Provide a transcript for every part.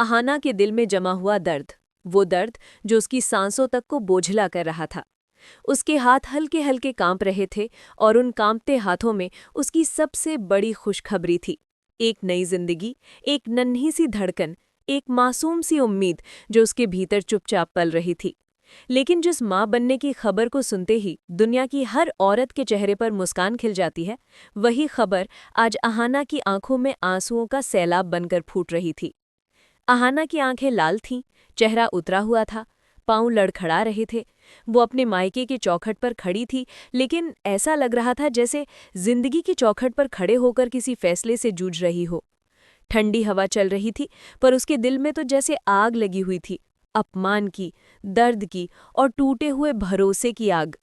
अहाना के दिल में जमा हुआ दर्द, वो दर्द जो उसकी सांसों तक को बोझला कर रहा था। उसके हाथ हल्के हल्के कांप रहे थे और उन कांपते हाथों में उसकी सबसे बड़ी खुशखबरी थी। एक नई जिंदगी, एक नन्ही सी धड़कन, एक मासूम सी उम्मीद जो उसके भीतर चुपचाप पल रही थी। लेकिन जिस माँ बनने की खबर को सुनते ही दुनिया की हर औरत के चेहरे पर मुस्कान खिल जाती है, वही खबर आज अहाना की आंखों में आंसुओं का सैलाब बनकर फूट रही थी। अहाना की आंखें लाल थीं, चेहरा उतरा हुआ था, पांव लड़खड़ा रहे थे। वो अपने मायके के चौखट पर खड़ी थी, लेकिन ऐसा लग रहा था जैसे जिंदगी की चौखट पर खड़े होकर किसी फैसले से जूझ रही हो। ठंडी हवा चल रही थी, पर उसके दिल में तो जैसे आग लगी हुई थी, अपमान की, दर्द की और टूटे हुए भरोसे की आग।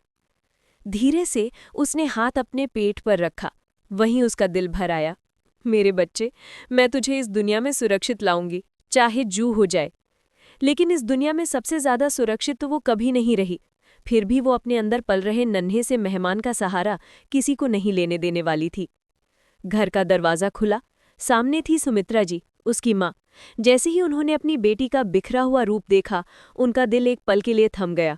धीरे से उसने हाथ अपने पेट पर रखा, वहीं उसका दिल भर आया। मेरे बच्चे, मैं तुझे इस दुनिया में सुरक्षित लाऊंगी, चाहे जू हो जाए। लेकिन इस दुनिया में सबसे ज्यादा सुरक्षित तो वो कभी नहीं रही। फिर भी वो अपने अंदर पल रहे नन्हे से मेहमान का सहारा किसी को नहीं लेने देने वाली थी। घर का दरवाजा खुला, सामने थी सुमित्रा जी, उसकी माँ। जैसे ही उन्होंने अपनी बेटी का बिखरा हुआ रूप देखा, उनका दिल एक पल के लिए थम गया।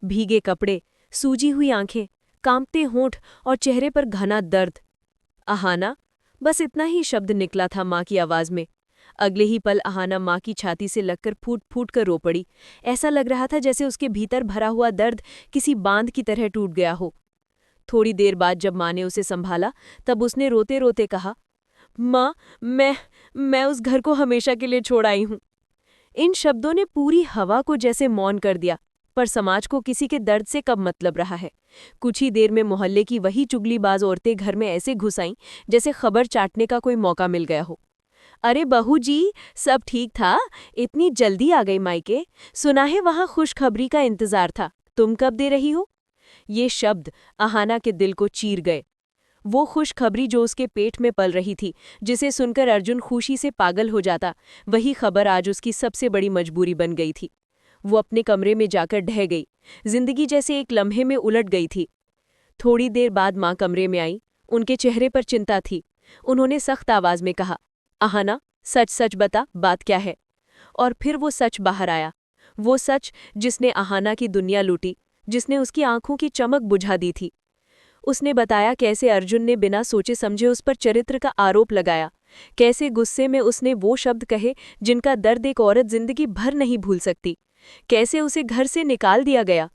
भीगे कपड़े, सूजी हुई आंखें, कांपते होंठ और चेहरे पर घना दर्द। अहाना, बस इतना ही शब्द निकला था माँ की आवाज में। अगले ही पल अहाना माँ की छाती से लगकर फूट फूट कर रो पड़ी। ऐसा लग रहा था जैसे उसके भीतर भरा हुआ दर्द किसी बांध की तरह टूट गया हो। थोड़ी देर बाद जब माँ ने उसे संभाला, तब उसने रोते रोते कहा, माँ, मैं उस घर को हमेशा के लिए छोड़ आई हूँ। इन शब्दों ने पूरी हवा को जैसे मौन कर दिया। पर समाज को किसी के दर्द से कब मतलब रहा है। कुछ ही देर में मोहल्ले की वही चुगलीबाज औरतें घर में ऐसे घुस आईं जैसे खबर चाटने का कोई मौका मिल गया हो। अरे बहू जी, सब ठीक था? इतनी जल्दी आ गई मायके? सुना है वहां खुशखबरी का इंतजार था, तुम कब दे रही हो? ये शब्द अहाना के दिल को चीर गए। वो खुशखबरी जो उसके पेट में पल रही थी, जिसे सुनकर अर्जुन खुशी से पागल हो जाता, वही खबर आज उसकी सबसे बड़ी मजबूरी बन गई थी। वो अपने कमरे में जाकर ढह गई। जिंदगी जैसे एक लम्हे में उलट गई थी। थोड़ी देर बाद माँ कमरे में आई। उनके चेहरे पर चिंता थी। उन्होंने सख्त आवाज में कहा, अहाना, सच सच बता, बात क्या है? और फिर वो सच बाहर आया। वो सच जिसने अहाना की दुनिया लूटी, जिसने उसकी आंखों की चमक बुझा दी थी। उसने बताया कैसे अर्जुन ने बिना सोचे समझे उस पर चरित्र का आरोप लगाया, कैसे गुस्से में उसने वो शब्द कहे जिनका दर्द एक औरत जिंदगी भर नहीं भूल सकती, कैसे उसे घर से निकाल दिया गया,